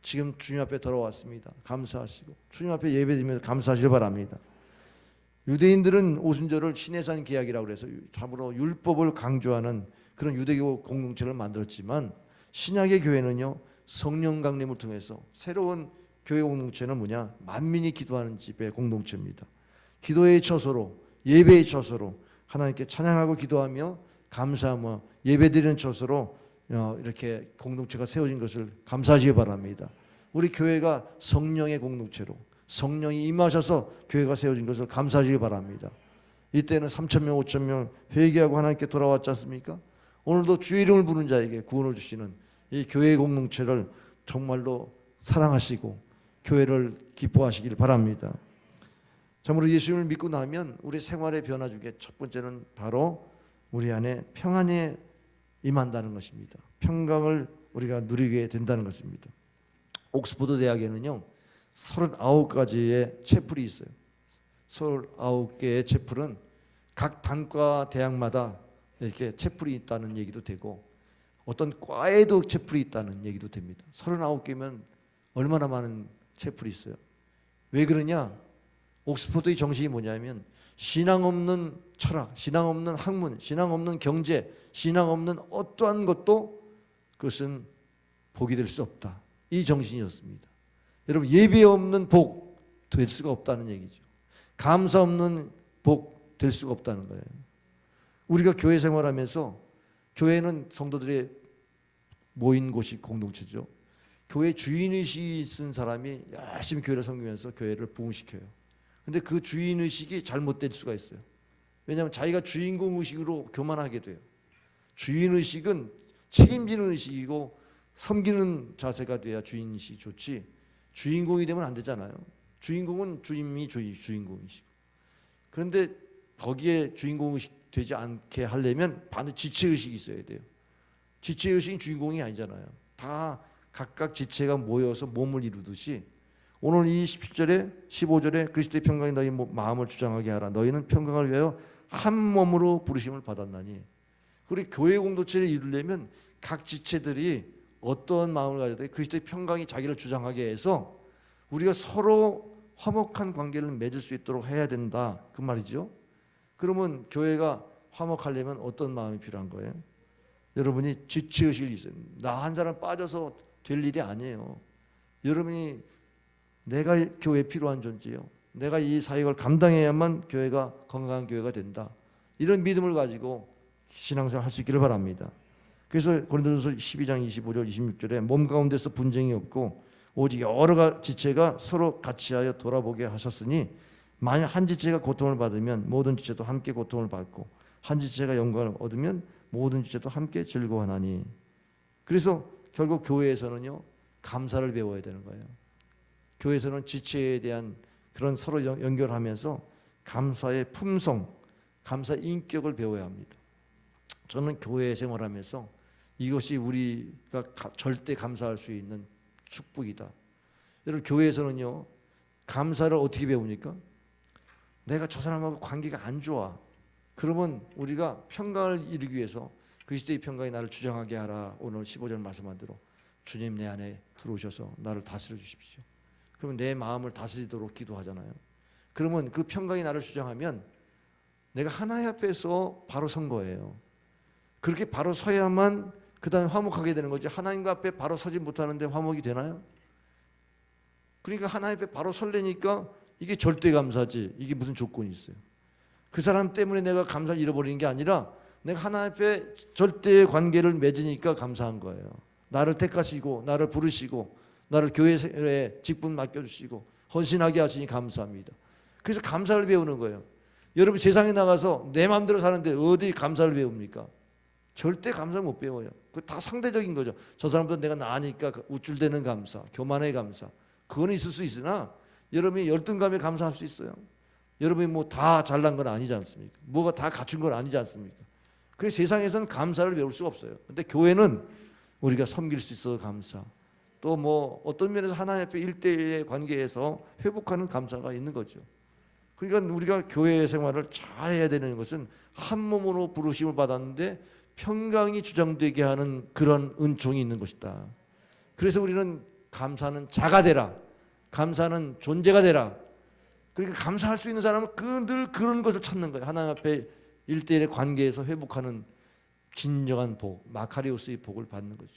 지금 주님 앞에 돌아왔습니다. 감사하시고 주님 앞에 예배드리면서 감사하시기 바랍니다. 유대인들은 오순절을 신해산 계약이라고 해서 참으로 율법을 강조하는 그런 유대교 공동체를 만들었지만 신약의 교회는요 성령 강림을 통해서 새로운 교회 공동체는 뭐냐? 만민이 기도하는 집의 공동체입니다. 기도의 처소로 예배의 처소로 하나님께 찬양하고 기도하며 감사하며 예배드리는 처소로 이렇게 공동체가 세워진 것을 감사하시기 바랍니다. 우리 교회가 성령의 공동체로 성령이 임하셔서 교회가 세워진 것을 감사하시기 바랍니다. 이때는 3,000명 5,000명 회개하고 하나님께 돌아왔지 않습니까? 오늘도 주의 이름을 부르는 자에게 구원을 주시는 이 교회 공동체를 정말로 사랑하시고 교회를 기뻐하시길 바랍니다. 참으로 예수님을 믿고 나면 우리 생활의 변화 중에 첫 번째는 바로 우리 안에 평안이 임한다는 것입니다. 평강을 우리가 누리게 된다는 것입니다. 옥스퍼드 대학에는요 39가지의 채플이 있어요. 39개의 채플은 각 단과 대학마다 이렇게 채플이 있다는 얘기도 되고 어떤 과에도 채플이 있다는 얘기도 됩니다. 39개면 얼마나 많은 채플이 있어요. 왜 그러냐? 옥스퍼드의 정신이 뭐냐면 신앙 없는 철학, 신앙 없는 학문, 신앙 없는 경제, 신앙 없는 어떠한 것도 그것은 복이 될 수 없다. 이 정신이었습니다. 여러분 예배 없는 복 될 수가 없다는 얘기죠. 감사 없는 복 될 수가 없다는 거예요. 우리가 교회 생활하면서 교회는 성도들의 모인 곳이 공동체죠. 교회 주인의식이 있는 사람이 열심히 교회를 섬기면서 교회를 부흥시켜요. 근데 그 주인의식이 잘못될 수가 있어요. 왜냐하면 자기가 주인공의식으로 교만하게 돼요. 주인의식은 책임지는 의식이고 섬기는 자세가 돼야 주인의식이 좋지 주인공이 되면 안 되잖아요. 주인공은 주임이 주인공이시고 그런데 거기에 주인공의식 되지 않게 하려면 반드시 지체의식이 있어야 돼요. 지체의식이 주인공이 아니잖아요. 다 각각 지체가 모여서 몸을 이루듯이 오늘 이 17절에 15절에 그리스도의 평강이 너희 마음을 주장하게 하라. 너희는 평강을 위하여 한 몸으로 부르심을 받았나니. 우리 교회 공동체를 이루려면 각 지체들이 어떤 마음을 가져야 돼? 그리스도의 평강이 자기를 주장하게 해서 우리가 서로 화목한 관계를 맺을 수 있도록 해야 된다 그 말이죠. 그러면 교회가 화목하려면 어떤 마음이 필요한 거예요? 여러분이 지체의식이 있어요. 나 한 사람 빠져서 될 일이 아니에요. 여러분이 내가 교회에 필요한 존재요. 내가 이 사역을 감당해야만 교회가 건강한 교회가 된다. 이런 믿음을 가지고 신앙생활 할 수 있기를 바랍니다. 그래서 고린도전서 12장 25절 26절에 몸 가운데서 분쟁이 없고 오직 여러 지체가 서로 같이하여 돌아보게 하셨으니 만약 한 지체가 고통을 받으면 모든 지체도 함께 고통을 받고 한 지체가 영광을 얻으면 모든 지체도 함께 즐거워하나니. 그래서 결국 교회에서는요 감사를 배워야 되는 거예요. 교회에서는 지체에 대한 그런 서로 연결하면서 감사의 품성, 감사의 인격을 배워야 합니다. 저는 교회 생활하면서 이것이 우리가 절대 감사할 수 있는 축복이다. 여러분 교회에서는요 감사를 어떻게 배웁니까? 내가 저 사람하고 관계가 안 좋아. 그러면 우리가 평강을 이루기 위해서 그리스도의 평강이 나를 주장하게 하라. 오늘 15절 말씀한 대로 주님 내 안에 들어오셔서 나를 다스려 주십시오. 그러면 내 마음을 다스리도록 기도하잖아요. 그러면 그 평강이 나를 주장하면 내가 하나님 앞에서 바로 선 거예요. 그렇게 바로 서야만 그 다음에 화목하게 되는 거지. 하나님과 앞에 바로 서지 못하는데 화목이 되나요? 그러니까 하나님 앞에 바로 설레니까 이게 절대 감사지. 이게 무슨 조건이 있어요? 그 사람 때문에 내가 감사를 잃어버리는 게 아니라 내가 하나님 앞에 절대의 관계를 맺으니까 감사한 거예요. 나를 택하시고 나를 부르시고 나를 교회에 직분 맡겨주시고 헌신하게 하시니 감사합니다. 그래서 감사를 배우는 거예요. 여러분 세상에 나가서 내 마음대로 사는데 어디 감사를 배웁니까? 절대 감사 못 배워요. 그 다 상대적인 거죠. 저 사람도 내가 나으니까 우쭐대는 감사, 교만의 감사, 그건 있을 수 있으나 여러분이 열등감에 감사할 수 있어요. 여러분이 뭐 다 잘난 건 아니지 않습니까? 뭐가 다 갖춘 건 아니지 않습니까? 그래서 세상에서는 감사를 배울 수가 없어요. 근데 교회는 우리가 섬길 수 있어서 감사, 또 뭐 어떤 면에서 하나님 앞에 1대1의 관계에서 회복하는 감사가 있는 거죠. 그러니까 우리가 교회 생활을 잘 해야 되는 것은 한 몸으로 부르심을 받았는데 평강이 주장되게 하는 그런 은총이 있는 것이다. 그래서 우리는 감사는 자가 되라, 감사는 존재가 되라. 그러니까 감사할 수 있는 사람은 늘 그런 것을 찾는 거예요. 하나님 앞에 1대1의 관계에서 회복하는 진정한 복, 마카리오스의 복을 받는 거죠.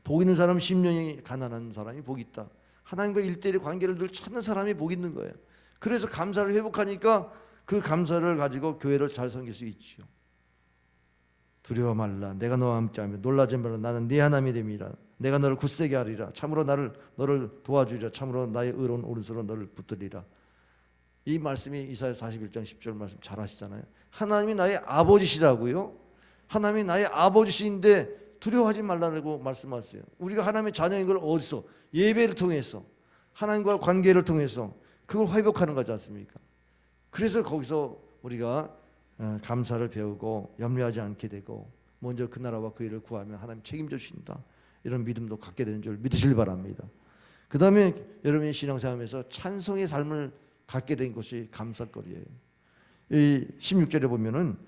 복 있는 사람은 심령이 가난한 사람이 복 있다. 하나님과 1대1의 관계를 늘 찾는 사람이 복 있는 거예요. 그래서 감사를 회복하니까 그 감사를 가지고 교회를 잘 섬길 수 있죠. 두려워 말라. 내가 너와 함께하며 놀라지 말라. 나는 네 하나님이 됨이라. 내가 너를 굳세게 하리라. 참으로 너를 도와주리라. 참으로 나의 의로운 오른손으로 너를 붙들리라. 이 말씀이 이사야 41장 10절 말씀 잘 아시잖아요. 하나님이 나의 아버지시라고요. 하나님이 나의 아버지신데 두려워하지 말라고 말씀하세요. 우리가 하나님의 자녀인 걸 어디서? 예배를 통해서, 하나님과 관계를 통해서 그걸 회복하는 거지 않습니까? 그래서 거기서 우리가 감사를 배우고 염려하지 않게 되고 먼저 그 나라와 그 일을 구하면 하나님 책임져 주신다. 이런 믿음도 갖게 되는 줄 믿으시길 바랍니다. 그 다음에 여러분이 신앙생활하면서 찬송의 삶을 갖게 된 것이 감사거리예요. 이 16절에 보면은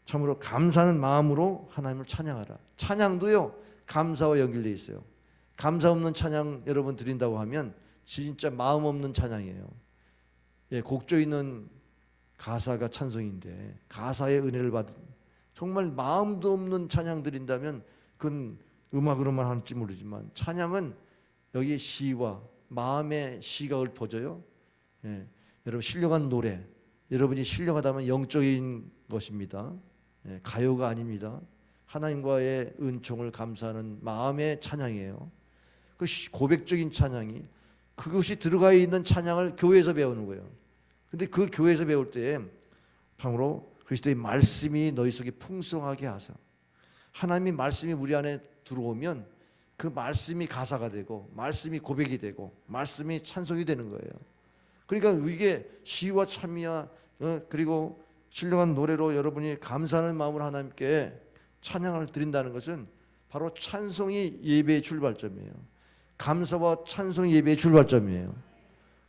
참으로 감사하는 마음으로 하나님을 찬양하라. 찬양도요 감사와 연결되어 있어요. 감사 없는 찬양 여러분 드린다고 하면 진짜 마음 없는 찬양이에요. 예, 곡조 있는 가사가 찬송인데 가사의 은혜를 받은 정말 마음도 없는 찬양 드린다면 그건 음악으로만 할지 모르지만 찬양은 여기 시와 마음의 시가 읊어져요. 예, 여러분 신령한 노래, 여러분이 신령하다면 영적인 것입니다. 예, 가요가 아닙니다. 하나님과의 은총을 감사하는 마음의 찬양이에요. 그 고백적인 찬양이 그것이 들어가 있는 찬양을 교회에서 배우는 거예요. 근데 그 교회에서 배울 때에 참으로 그리스도의 말씀이 너희 속에 풍성하게 하사, 하나님의 말씀이 우리 안에 들어오면 그 말씀이 가사가 되고 말씀이 고백이 되고 말씀이 찬송이 되는 거예요. 그러니까 이게 시와 찬미와 그리고 신령한 노래로 여러분이 감사하는 마음으로 하나님께 찬양을 드린다는 것은 바로 찬송이 예배의 출발점이에요. 감사와 찬송이 예배의 출발점이에요.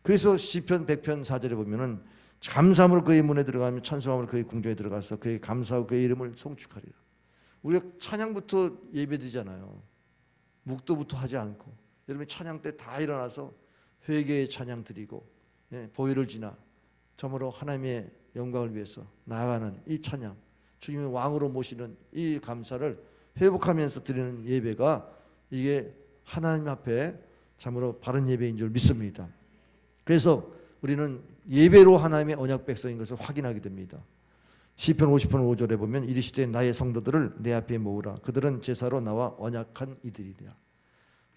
그래서 시편 100편 4절에 보면은 감사함으로 그의 문에 들어가면 찬송함으로 그의 궁정에 들어가서 그의 감사하고 그의 이름을 송축하리라. 우리가 찬양부터 예배드리잖아요. 묵도부터 하지 않고 여러분이 찬양 때 다 일어나서 회개의 찬양 드리고 보혈을 지나 점으로 하나님의 영광을 위해서 나아가는 이 찬양, 주님의 왕으로 모시는 이 감사를 회복하면서 드리는 예배가 이게 하나님 앞에 참으로 바른 예배인 줄 믿습니다. 그래서 우리는 예배로 하나님의 언약 백성인 것을 확인하게 됩니다. 시편 50편 5절에 보면 이르시되 나의 성도들을 내 앞에 모으라 그들은 제사로 나와 언약한 이들이라.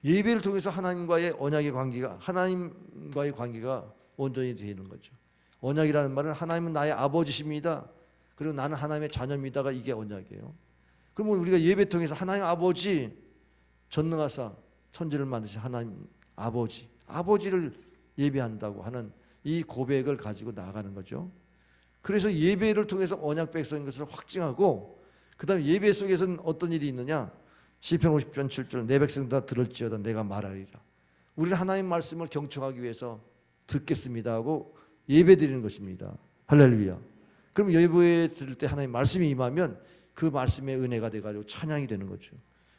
예배를 통해서 하나님과의 언약의 관계가, 하나님과의 관계가 온전히 되는 거죠. 언약이라는 말은 하나님은 나의 아버지십니다, 그리고 나는 하나님의 자녀입니다가 이게 언약이에요. 그러면 우리가 예배 통해서 하나님 아버지, 전능하사 천지를 만드신 하나님 아버지를 예배한다고 하는 이 고백을 가지고 나아가는 거죠. 그래서 예배를 통해서 언약 백성인 것을 확증하고, 그 다음에 예배 속에서는 어떤 일이 있느냐. 시편 50편 7절 내 백성 다 들을지어다 내가 말하리라. 우리는 하나님 말씀을 경청하기 위해서 듣겠습니다 하고 예배 드리는 것입니다. 할렐루야. 그럼 예배 드릴 때 하나님 말씀이 임하면 그 말씀의 은혜가 돼가지고 찬양이 되는 거죠.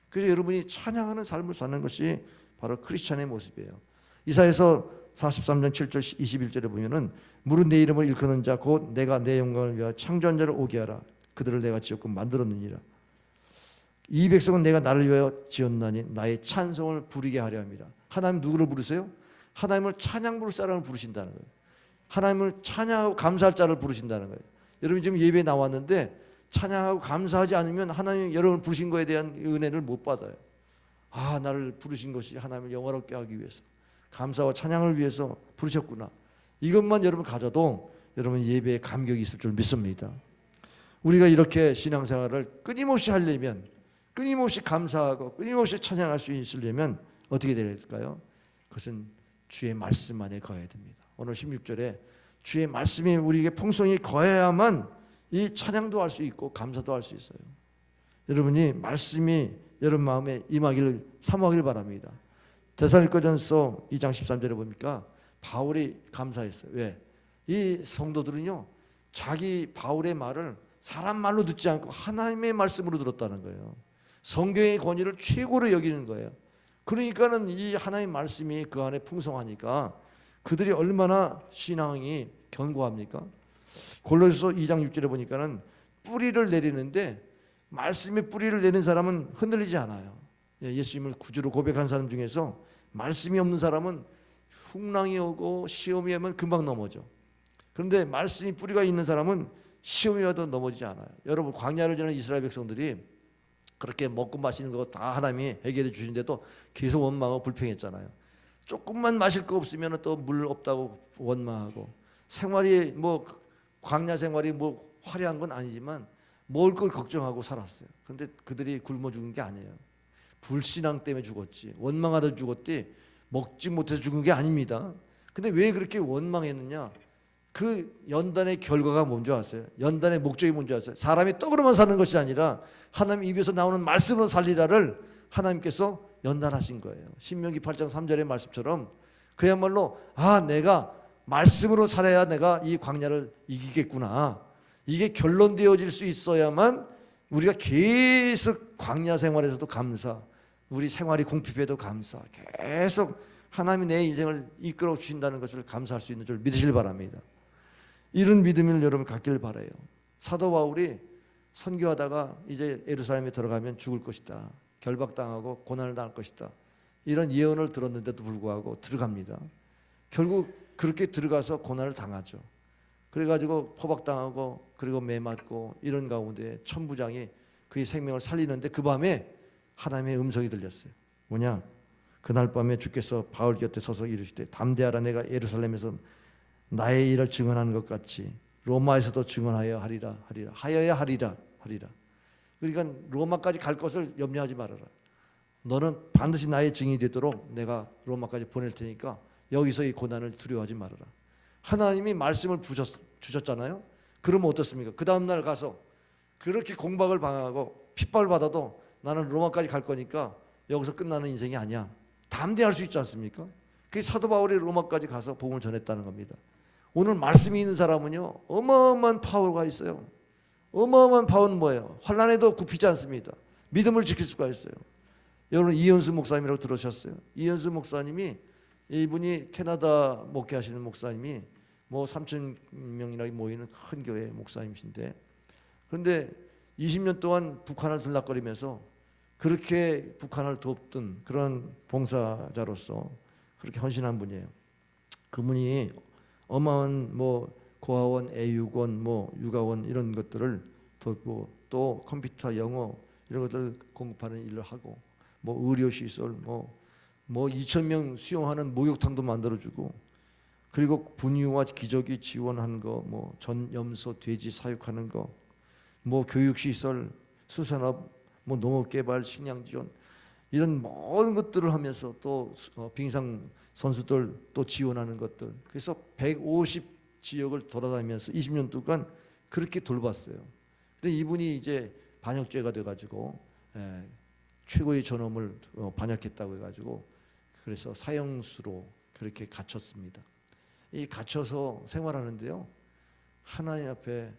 그래서 여러분이 찬양하는 삶을 사는 것이 바로 크리스찬의 모습이에요. 이사야서 43장 7절 21절에 보면은 무릇 내 이름을 일컫는 자 곧 내가 내 영광을 위하여 창조한 자를 오게 하라. 그들을 내가 지었고 만들었느니라. 이 백성은 내가 나를 위하여 지었나니 나의 찬송을 부르게 하려 합니다. 하나님 누구를 부르세요? 하나님을 찬양 부를 사람을 부르신다는 거예요. 하나님을 찬양하고 감사할 자를 부르신다는 거예요. 여러분 지금 예배에 나왔는데 찬양하고 감사하지 않으면 하나님 여러분을 부르신 것에 대한 은혜를 못 받아요. 아, 나를 부르신 것이 하나님을 영화롭게 하기 위해서, 감사와 찬양을 위해서 부르셨구나. 이것만 여러분 가져도 여러분 예배에 감격이 있을 줄 믿습니다. 우리가 이렇게 신앙생활을 끊임없이 하려면, 끊임없이 감사하고 끊임없이 찬양할 수 있으려면 어떻게 될까요? 그것은 주의 말씀 안에 거해야 됩니다. 오늘 16절에 주의 말씀이 우리에게 풍성히 거해야만 이 찬양도 할 수 있고 감사도 할 수 있어요. 여러분이 말씀이 여러분 마음에 임하기를 사모하길 바랍니다. 데살로니가전서 2장 13절에 보니까 바울이 감사했어요. 왜? 이 성도들은요, 자기 바울의 말을 사람 말로 듣지 않고 하나님의 말씀으로 들었다는 거예요. 성경의 권위를 최고로 여기는 거예요. 그러니까는 이 하나님의 말씀이 그 안에 풍성하니까 그들이 얼마나 신앙이 견고합니까? 골로새서 2장 6절에 보니까는 뿌리를 내리는데 말씀의 뿌리를 내는 사람은 흔들리지 않아요. 예수님을 구주로 고백한 사람 중에서 말씀이 없는 사람은 풍랑이 오고 시험이 오면 금방 넘어져. 그런데 말씀이 뿌리가 있는 사람은 시험이 와도 넘어지지 않아요. 여러분 광야를 지나는 이스라엘 백성들이 그렇게 먹고 마시는 거 다 하나님이 해결해 주시는데도 계속 원망하고 불평했잖아요. 조금만 마실 거 없으면 또 물 없다고 원망하고, 생활이 뭐 광야 생활이 뭐 화려한 건 아니지만 먹을 걸 걱정하고 살았어요. 그런데 그들이 굶어 죽은 게 아니에요. 불신앙 때문에 죽었지, 원망하다 죽었지, 먹지 못해서 죽은 게 아닙니다. 근데 왜 그렇게 원망했느냐? 그 연단의 결과가 뭔지 아세요? 연단의 목적이 뭔지 아세요? 사람이 떡으로만 사는 것이 아니라 하나님 입에서 나오는 말씀으로 살리라를 하나님께서 연단하신 거예요. 신명기 8장 3절의 말씀처럼 그야말로 내가 말씀으로 살아야 내가 이 광야를 이기겠구나, 이게 결론되어질 수 있어야만 우리가 계속 광야 생활에서도 감사, 우리 생활이 궁핍해도 감사, 계속 하나님이 내 인생을 이끌어 주신다는 것을 감사할 수 있는 줄 믿으시길 바랍니다. 이런 믿음을 여러분 갖길 바라요. 사도 바울이 선교하다가 이제 예루살렘에 들어가면 죽을 것이다, 결박당하고 고난을 당할 것이다, 이런 예언을 들었는데도 불구하고 들어갑니다. 결국 그렇게 들어가서 고난을 당하죠. 그래가지고 포박당하고 그리고 매 맞고 이런 가운데 천부장이 그의 생명을 살리는데 그 밤에 하나님의 음성이 들렸어요. 뭐냐? 그날 밤에 주께서 바울 곁에 서서 이르시되 담대하라, 내가 예루살렘에서 나의 일을 증언하는 것 같이 로마에서도 증언하여 하리라. 하여야 하리라. 그러니까 로마까지 갈 것을 염려하지 말아라. 너는 반드시 나의 증인이 되도록 내가 로마까지 보낼 테니까 여기서 이 고난을 두려워하지 말아라. 하나님이 말씀을 주셨잖아요. 그러면 어떻습니까? 그 다음날 가서 그렇게 공박을 당하고 핍박을 받아도 나는 로마까지 갈 거니까 여기서 끝나는 인생이 아니야, 담대할 수 있지 않습니까? 그게 사도 바울이 로마까지 가서 복음을 전했다는 겁니다. 오늘 말씀이 있는 사람은요, 어마어마한 파워가 있어요. 어마어마한 파워는 뭐예요? 환난에도 굽히지 않습니다. 믿음을 지킬 수가 있어요. 여러분 이현수 목사님이라고 들으셨어요? 이현수 목사님이 이분이 캐나다 목회하시는 목사님이 뭐 3천 명이나 모이는 큰 교회 목사님이신데, 그런데 20년 동안 북한을 들락거리면서 그렇게 북한을 돕던 그런 봉사자로서 그렇게 헌신한 분이에요. 그분이 어마어마한 뭐 고아원, 애육원, 뭐 육아원 이런 것들을 돕고, 또 컴퓨터, 영어 이런 것들 공급하는 일을 하고, 뭐 의료시설, 뭐 2,000명 수용하는 목욕탕도 만들어주고, 그리고 분유와 기저귀 지원하는 거, 뭐 전염소 돼지 사육하는 거, 뭐 교육시설, 수산업, 뭐 농업개발, 식량지원 이런 모든 것들을 하면서 또 빙상 선수들 또 지원하는 것들, 그래서 150 지역을 돌아다니면서 20년 동안 그렇게 돌봤어요. 근데 이분이 이제 반역죄가 돼가지고 최고의 존엄을 반역했다고 해가지고, 그래서 사형수로 그렇게 갇혔습니다. 이 갇혀서 생활하는데요, 하나님 앞에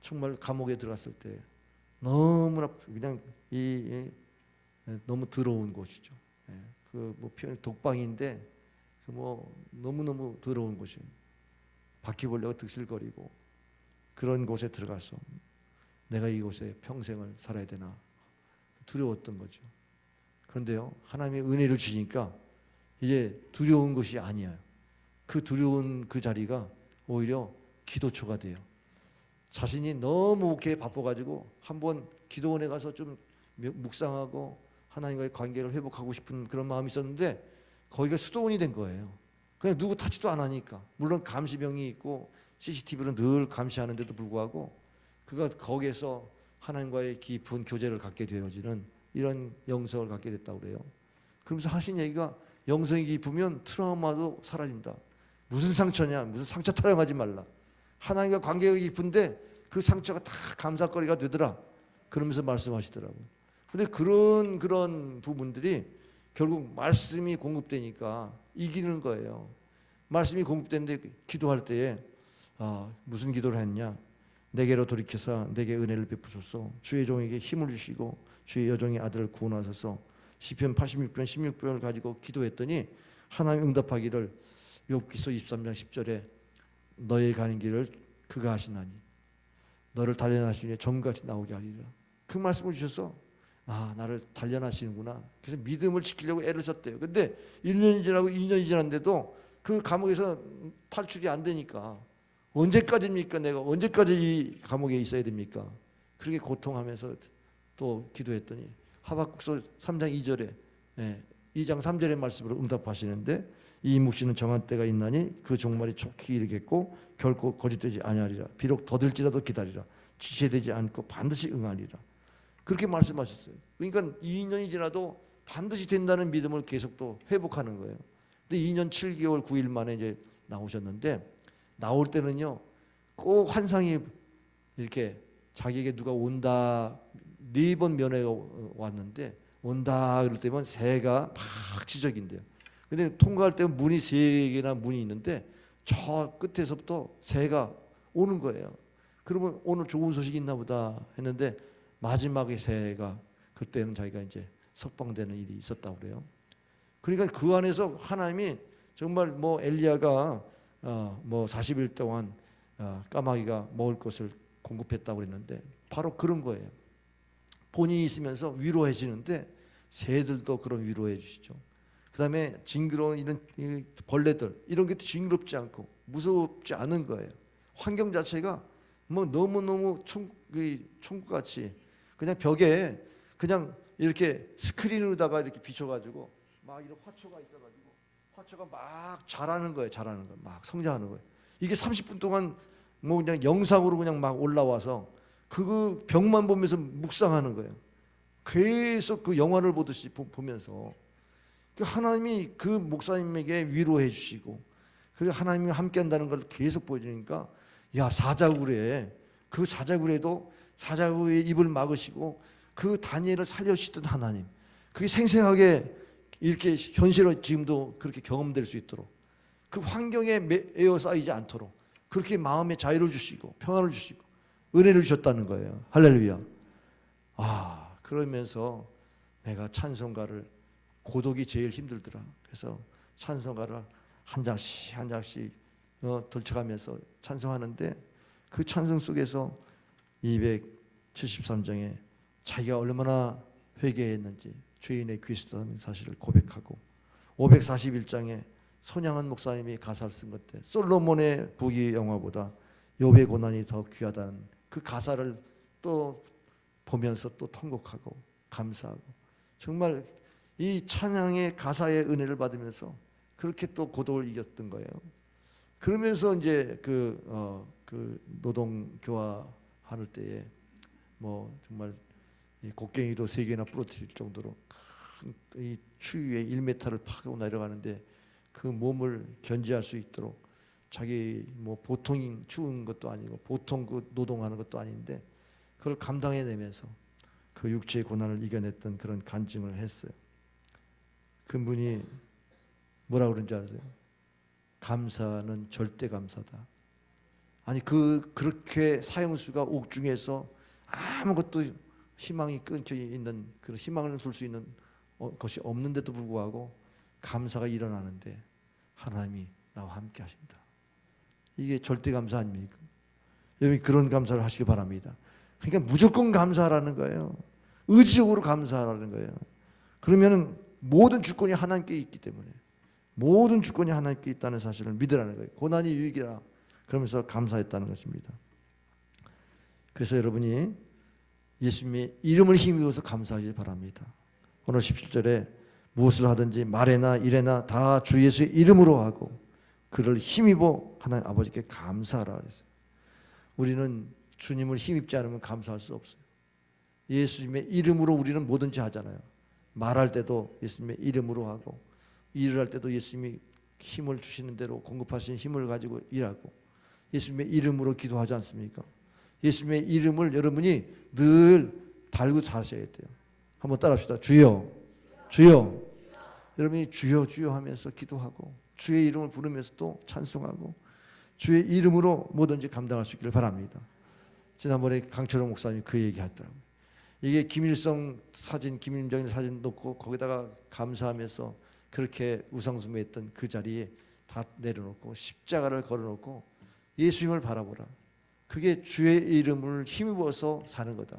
정말 감옥에 들어갔을 때 너무나 그냥 너무 더러운 곳이죠. 그 뭐 표현 독방인데 그 뭐 너무너무 더러운 곳이에요. 바퀴벌레가 득실거리고 그런 곳에 들어가서 내가 이곳에 평생을 살아야 되나 두려웠던 거죠. 그런데요, 하나님의 은혜를 주니까 이제 두려운 것이 아니에요. 그 두려운 그 자리가 오히려 기도초가 돼요. 자신이 너무 이렇게 바빠가지고 한번 기도원에 가서 좀 묵상하고 하나님과의 관계를 회복하고 싶은 그런 마음이 있었는데, 거기가 수도원이 된 거예요. 그냥 누구 타지도 안 하니까. 물론 감시병이 있고 CCTV로 늘 감시하는데도 불구하고 그가 거기에서 하나님과의 깊은 교제를 갖게 되어지는 이런 영성을 갖게 됐다고 그래요. 그러면서 하신 얘기가, 영성이 깊으면 트라우마도 사라진다. 무슨 상처냐, 무슨 상처 타령하지 말라. 하나님과 관계가 깊은데 그 상처가 다 감사거리가 되더라. 그러면서 말씀하시더라고요. 근데 그런 부분들이 결국 말씀이 공급되니까 이기는 거예요. 말씀이 공급되는데 기도할 때에 무슨 기도를 했냐? 내게로 돌이켜서 내게 은혜를 베푸소서. 주의 종에게 힘을 주시고 주의 여종의 아들을 구원하소서. 시편 86편 16편을 가지고 기도했더니 하나님 응답하기를, 욥기서 23장 10절에 너의 가는 길을 그가 하시나니 너를 단련하시니 점같이 나오게 하리라. 그 말씀을 주셔서 나를 단련하시는구나. 그래서 믿음을 지키려고 애를 썼대요. 근데 1년이 지나고 2년이 지났는데도 그 감옥에서 탈출이 안 되니까 언제까지입니까? 내가 언제까지 이 감옥에 있어야 됩니까? 그렇게 고통하면서 또 기도했더니 하박국서 3장 2절에 2장 3절의 말씀으로 응답하시는데, 이 묵시는 정한 때가 있나니 그 종말이 촉히 이르겠고 결코 거짓되지 아니하리라. 비록 더딜지라도 기다리라. 지체되지 않고 반드시 응하리라. 그렇게 말씀하셨어요. 그러니까 2년이 지나도 반드시 된다는 믿음을 계속 또 회복하는 거예요. 근데 2년 7개월 9일 만에 이제 나오셨는데, 나올 때는요 꼭 환상이 이렇게 자기에게 누가 온다, 4번 면회가 왔는데 온다 그럴 때면 새가 막 지저귀인데요. 근데 통과할 때 문이 3개나 문이 있는데 저 끝에서부터 새가 오는 거예요. 그러면 오늘 좋은 소식이 있나 보다 했는데 마지막에 새가, 그때는 자기가 이제 석방되는 일이 있었다고 그래요. 그러니까 그 안에서 하나님이 정말 뭐 엘리야가 뭐 40일 동안 까마귀가 먹을 것을 공급했다고 그랬는데 바로 그런 거예요. 본인이 있으면서 위로해지는데 새들도 그런 위로해 주시죠. 그 다음에 징그러운 이런 벌레들, 이런 게 징그럽지 않고 무섭지 않은 거예요. 환경 자체가 뭐 너무너무 천국같이 그냥 벽에 그냥 이렇게 스크린으로다가 이렇게 비춰가지고 막 이런 화초가 있어가지고 화초가 막 자라는 거예요. 자라는 거, 막 성장하는 거예요. 이게 30분 동안 뭐 그냥 영상으로 그냥 막 올라와서 그 벽만 보면서 묵상하는 거예요. 계속 그 영화를 보듯이 보면서 하나님이 그 목사님에게 위로해 주시고, 그리고 하나님이 함께 한다는 걸 계속 보여주니까, 야, 사자굴에, 그 사자굴에도 사자굴의 입을 막으시고 그 다니엘을 살려주시던 하나님, 그게 생생하게 이렇게 현실로 지금도 그렇게 경험될 수 있도록, 그 환경에 에어싸이지 않도록 그렇게 마음의 자유를 주시고 평안을 주시고 은혜를 주셨다는 거예요. 할렐루야. 그러면서 내가 찬송가를, 고독이 제일 힘들더라. 그래서 찬송가를 한 장씩 한 장씩 들쳐가면서 찬송하는데 그 찬송 속에서 273장에 자기가 얼마나 회개했는지 죄인의 귀수다는 사실을 고백하고 541장에 손양한 목사님이 가사를 쓴 것때 솔로몬의 부귀 영화보다 욥의 고난이 더 귀하다는 그 가사를 또 보면서 또 통곡하고 감사하고 정말 이 찬양의 가사의 은혜를 받으면서 그렇게 또 고독을 이겼던 거예요. 그러면서 이제 그 노동 교화할 때에 뭐 정말 곡괭이도 3개나 부러뜨릴 정도로 큰 이 추위에 1m를 파고 내려가는데 그 몸을 견제할 수 있도록 자기 뭐 보통 추운 것도 아니고 보통 그 노동하는 것도 아닌데 그걸 감당해내면서 그 육체의 고난을 이겨냈던 그런 간증을 했어요. 그분이 뭐라고 그런지 아세요? 감사는 절대 감사다. 아니 그렇게 사형수가 옥중에서 아무것도 희망이 끊겨 있는 그런 희망을 줄 수 있는 것이 없는데도 불구하고 감사가 일어나는데 하나님이 나와 함께 하신다. 이게 절대 감사 아닙니까? 여러분 그런 감사를 하시기 바랍니다. 그러니까 무조건 감사하라는 거예요. 의지적으로 감사하라는 거예요. 그러면은 모든 주권이 하나님께 있기 때문에 모든 주권이 하나님께 있다는 사실을 믿으라는 거예요. 고난이 유익이라 그러면서 감사했다는 것입니다. 그래서 여러분이 예수님의 이름을 힘입어서 감사하기 바랍니다. 오늘 17절에 무엇을 하든지 말에나 일에나 다 주 예수의 이름으로 하고 그를 힘입어 하나님 아버지께 감사하라 그랬어요. 우리는 주님을 힘입지 않으면 감사할 수 없어요. 예수님의 이름으로 우리는 뭐든지 하잖아요. 말할 때도 예수님의 이름으로 하고 일을 할 때도 예수님이 힘을 주시는 대로 공급하신 힘을 가지고 일하고 예수님의 이름으로 기도하지 않습니까? 예수님의 이름을 여러분이 늘 달고 사셔야 돼요. 한번 따라합시다. 주여, 주여. 여러분이 주여 주여 하면서 기도하고 주의 이름을 부르면서 또 찬송하고 주의 이름으로 뭐든지 감당할 수 있기를 바랍니다. 지난번에 강철호 목사님이 그 얘기 하더라고요. 이게 김일성 사진, 김일정 사진 놓고 거기다가 감사하면서 그렇게 우상숭배했던 그 자리에 다 내려놓고 십자가를 걸어놓고 예수님을 바라보라. 그게 주의 이름을 힘입어서 사는 거다.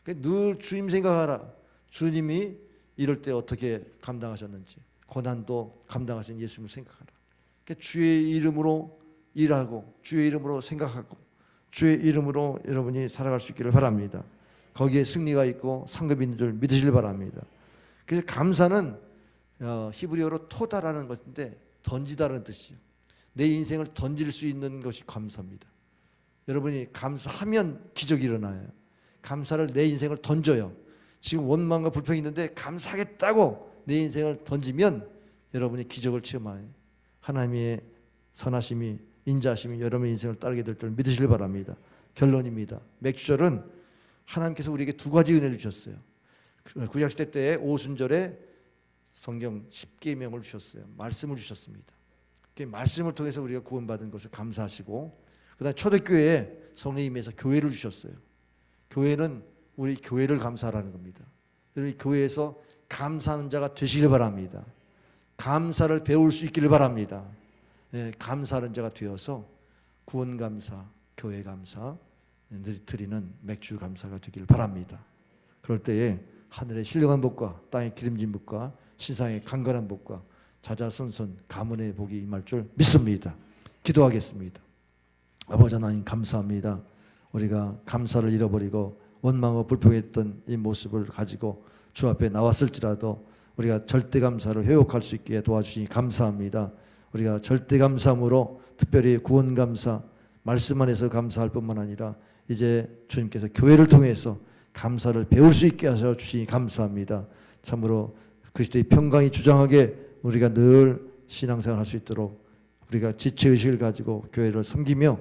늘 주님 생각하라. 주님이 이럴 때 어떻게 감당하셨는지 고난도 감당하신 예수님을 생각하라. 그러니까 주의 이름으로 일하고 주의 이름으로 생각하고 주의 이름으로 여러분이 살아갈 수 있기를 바랍니다. 거기에 승리가 있고 상급이 있는 줄 믿으시길 바랍니다. 그래서 감사는 히브리어로 토다라는 것인데 던지다라는 뜻이에요. 내 인생을 던질 수 있는 것이 감사입니다. 여러분이 감사하면 기적이 일어나요. 감사를 내 인생을 던져요. 지금 원망과 불평이 있는데 감사하겠다고 내 인생을 던지면 여러분이 기적을 체험하요. 하나님의 선하심이 인자하심이 여러분의 인생을 따르게 될 줄 믿으시길 바랍니다. 결론입니다. 맥주절은 하나님께서 우리에게 두 가지 은혜를 주셨어요. 구약시대 때에 오순절에 성경 10계명을 주셨어요. 말씀을 주셨습니다. 그 말씀을 통해서 우리가 구원받은 것을 감사하시고 그다음에 초대교회에 성령님께서 교회를 주셨어요. 교회는 우리 교회를 감사하라는 겁니다. 여러분 교회에서 감사하는 자가 되시길 바랍니다. 감사를 배울 수 있기를 바랍니다. 감사하는 자가 되어서 구원 감사, 교회 감사, 드리는 맥주 감사가 되기를 바랍니다. 그럴 때에 하늘의 신령한 복과 땅의 기름진 복과 신상의 강건한 복과 자자손손 가문의 복이 임할 줄 믿습니다. 기도하겠습니다. 아버지 하나님 감사합니다. 우리가 감사를 잃어버리고 원망하고 불평했던 이 모습을 가지고 주 앞에 나왔을지라도 우리가 절대 감사를 회복할 수 있게 도와주시니 감사합니다. 우리가 절대 감사함으로 특별히 구원 감사, 말씀 안에서 감사할 뿐만 아니라 이제 주님께서 교회를 통해서 감사를 배울 수 있게 하셔 주시니 감사합니다. 참으로 그리스도의 평강이 주장하게 우리가 늘 신앙생활 할 수 있도록 우리가 지체의식을 가지고 교회를 섬기며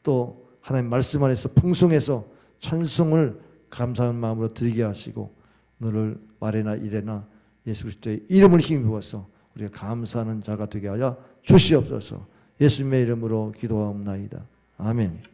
또 하나님 말씀 안에서 풍성해서 찬송을 감사하는 마음으로 드리게 하시고 너를 말에나 일에나 예수 그리스도의 이름을 힘입어서 우리가 감사하는 자가 되게 하여 주시옵소서. 예수님의 이름으로 기도하옵나이다. 아멘.